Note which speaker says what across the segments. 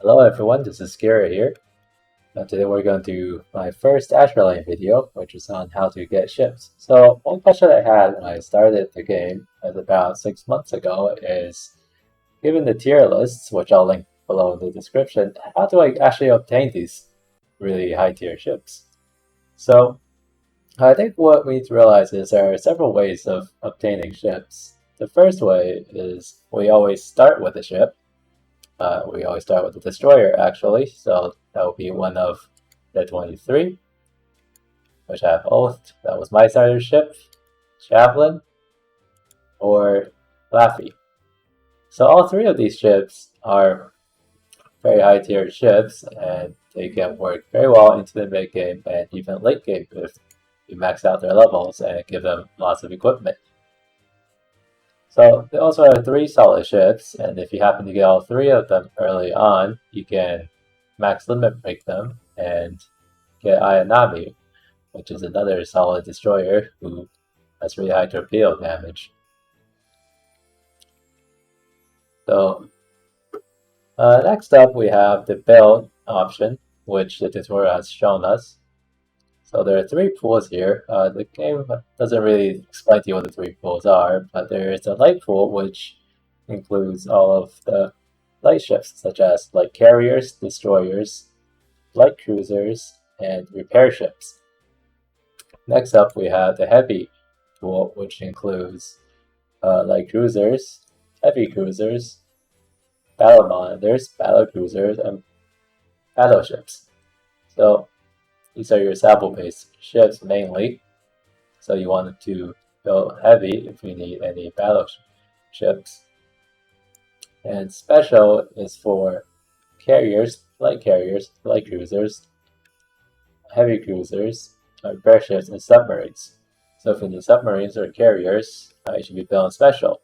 Speaker 1: Hello everyone, this is Kira here. Today we're going to do my first Azur Lane video, which is on how to get ships. So one question I had when I started the game about 6 months ago is, given the tier lists, which I'll link below in the description, how do I actually obtain these really high tier ships? So I think what we need to realize is there are several ways of obtaining ships. The first way is we always start with a ship. We always start with the destroyer, actually, so that will be one of the 23, which have Oath, that was my starter ship, Javelin, or Laffy. So all three of these ships are very high tier ships, and they can work very well into the mid game and even late game if you max out their levels and give them lots of equipment. So they also have 3 solid ships, and if you happen to get all 3 of them early on, you can max limit break them and get Ayanami, which is another solid destroyer who has really high torpedo damage. So next up we have the build option, which the tutorial has shown us. So there are 3 pools here. The game doesn't really explain to you what the 3 pools are, but there is a light pool which includes all of the light ships, such as light carriers, destroyers, light cruisers, and repair ships. Next up we have the heavy pool, which includes light cruisers, heavy cruisers, battle monitors, battle cruisers, and battleships. So these are your sample-based ships mainly, so you want to build heavy if you need any battleships. And special is for carriers, light cruisers, heavy cruisers, repair ships, and submarines. So if you need submarines or carriers, you should be building special.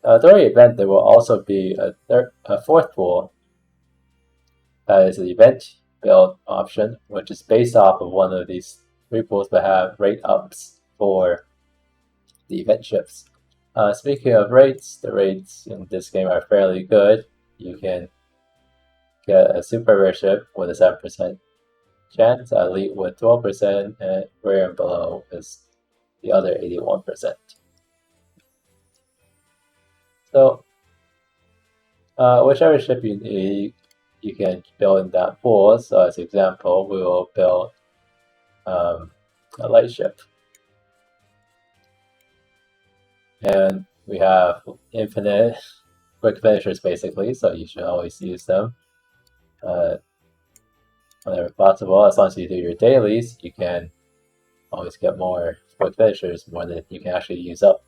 Speaker 1: During the event, there will also be a 4th pool, that is the event build option, which is based off of one of these 3 pools but have rate ups for the event ships. Speaking of rates, the rates in this game are fairly good. You can get a super rare ship with a 7% chance, elite with 12%, and rare and below is the other 81%. So whichever ship you need, you can build in that pool. So as an example, we will build a light ship. And we have infinite quick finishers basically, so you should always use them whenever possible. As long as you do your dailies, you can always get more quick finishers, more than you can actually use up.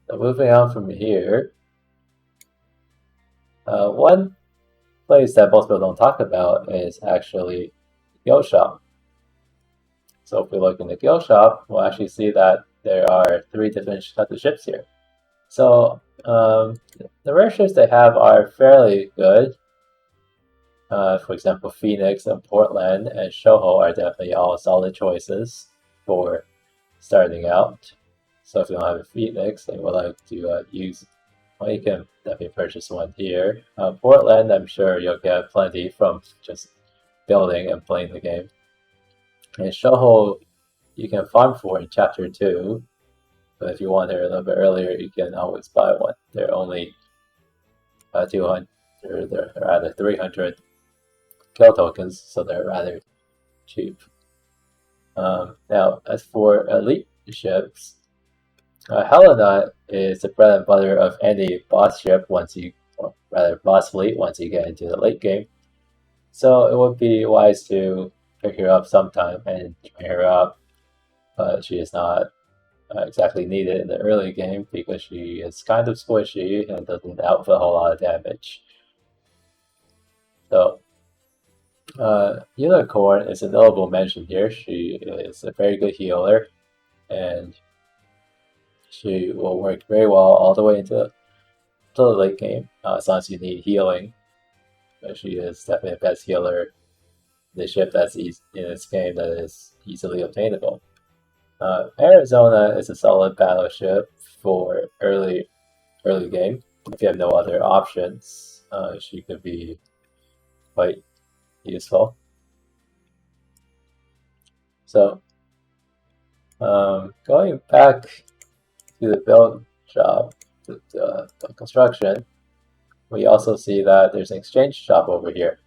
Speaker 1: So moving on from here, one place that most people don't talk about is actually Guild Shop. So if we look in the Guild Shop, we'll actually see that there are 3 different types of ships here. So the rare ships they have are fairly good. For example, Phoenix and Portland and Shoho are definitely all solid choices for starting out. So if you don't have a Phoenix and would like to use, well, you can definitely purchase one here. Portland, I'm sure you'll get plenty from just building and playing the game. And Shoho, you can farm for in Chapter 2, but if you want it a little bit earlier, you can always buy one. They're only 200, they're rather 300 kill tokens, so they're rather cheap. Now, as for elite ships, Helena is the bread and butter of any boss ship boss fleet once you get into the late game. So it would be wise to pick her up sometime and train her up. She is not exactly needed in the early game because she is kind of squishy and doesn't output a whole lot of damage. So Unicorn is a notable mention here. She is a very good healer, and she will work very well all the way into the late game, as long as you need healing. But she is definitely the best healer in the ship that's in this game that is easily obtainable. Arizona is a solid battleship for early game if you have no other options. she could be quite useful. So going back to the build shop, the construction, we also see that there's an exchange shop over here.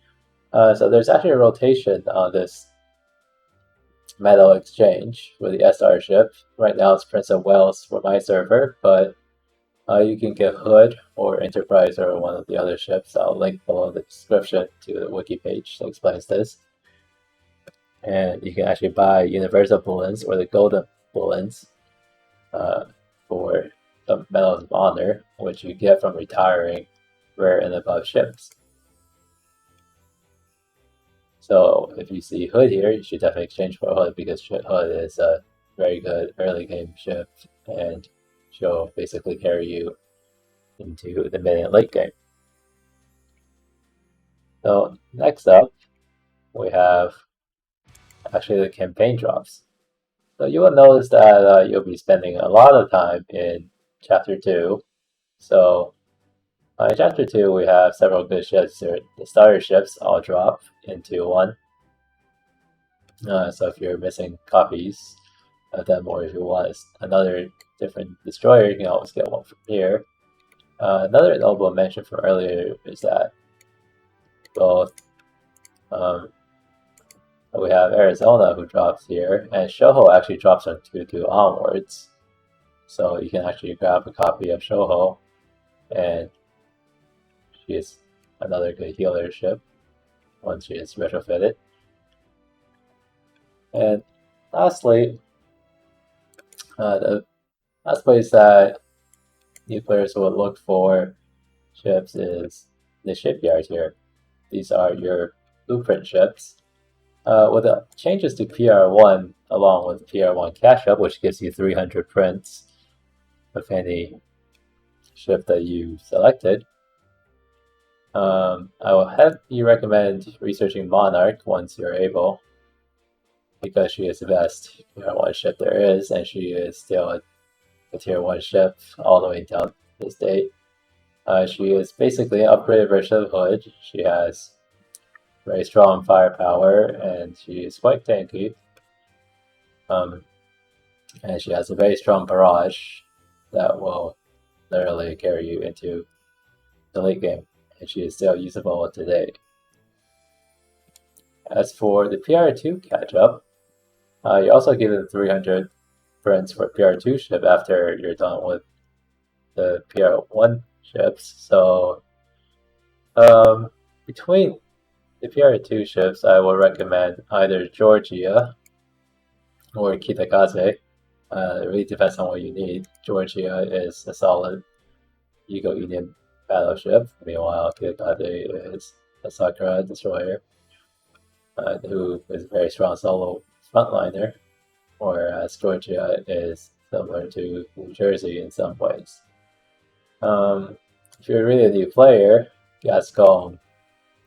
Speaker 1: So there's actually a rotation on this metal exchange for the SR ship. Right now it's Prince of Wales for my server, but you can get Hood or Enterprise or one of the other ships. I'll link below the description to the wiki page that explains this. And you can actually buy Universal Bullets or the Golden Bullets for the Medals of Honor, which you get from retiring rare and above ships. So if you see Hood here, you should definitely exchange for Hood because Hood is a very good early game ship and she'll basically carry you into the mid and late game. So next up, we have actually the campaign drops. So you will notice that you'll be spending a lot of time in Chapter 2. So in Chapter 2, we have several good ships. The starter ships all drop into one. So if you're missing copies of them, or if you want another different destroyer, you can always get one from here. Another notable mention from earlier is that both we have Arizona who drops here, and Shoho actually drops on 2-2 onwards. So you can actually grab a copy of Shoho, and she is another good healer ship once she is retrofitted. And lastly, the last place that new players would look for ships is the shipyard here. These are your blueprint ships. With the changes to PR1 along with PR1 cash up, which gives you 300 prints of any ship that you selected, I will heavily recommend researching Monarch once you're able, because she is the best PR1 ship there is, and she is still a tier 1 ship all the way down to this date. She is basically an upgraded version of Hood. She has very strong firepower, and she is quite tanky. And she has a very strong barrage that will literally carry you into the late game, and she is still usable today. As for the PR2 catch-up, you're also given 300 prints for PR2 ship after you're done with the PR1 ships. So between the PR2 ships, I will recommend either Georgia or Kitagaze. It really depends on what you need. Georgia is a solid Yugo-Union battleship. Meanwhile, Kitagaze is a Sakura destroyer who is a very strong solo frontliner, whereas Georgia is similar to New Jersey in some ways. If you're really a new player, Gascon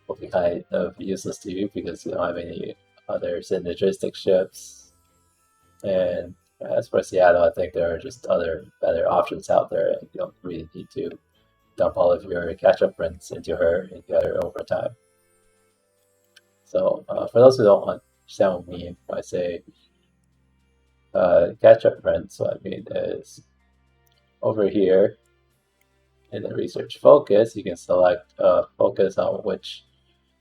Speaker 1: will be kind of useless to you because you don't have any other synergistic ships. And as for Seattle, I think there are just other better options out there, and you don't really need to dump all of your catch-up prints into her and get her over time. So for those who don't understand what I mean, I say catch-up prints, what I mean is over here in the research focus, you can select focus on which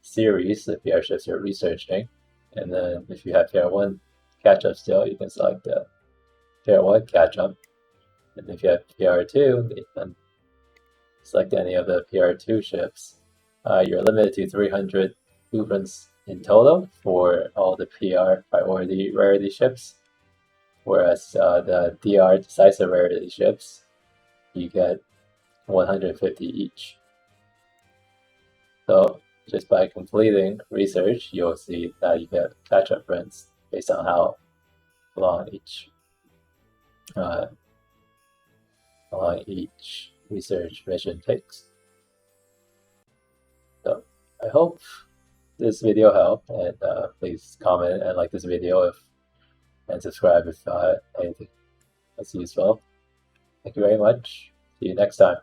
Speaker 1: series the PR ships you're researching, and then if you have PR1 catch-up still, you can select the PR1 catch-up, and if you have PR2, you can select any of the PR2 ships. You're limited to 300 blueprints in total for all the PR priority rarity ships, whereas the DR decisive rarity ships, you get 150 each. So just by completing research, you'll see that you get catch-up prints based on how long each research mission takes. So I hope this video helped, and please comment and like this video and subscribe if anything was useful. Thank you very much. See you next time.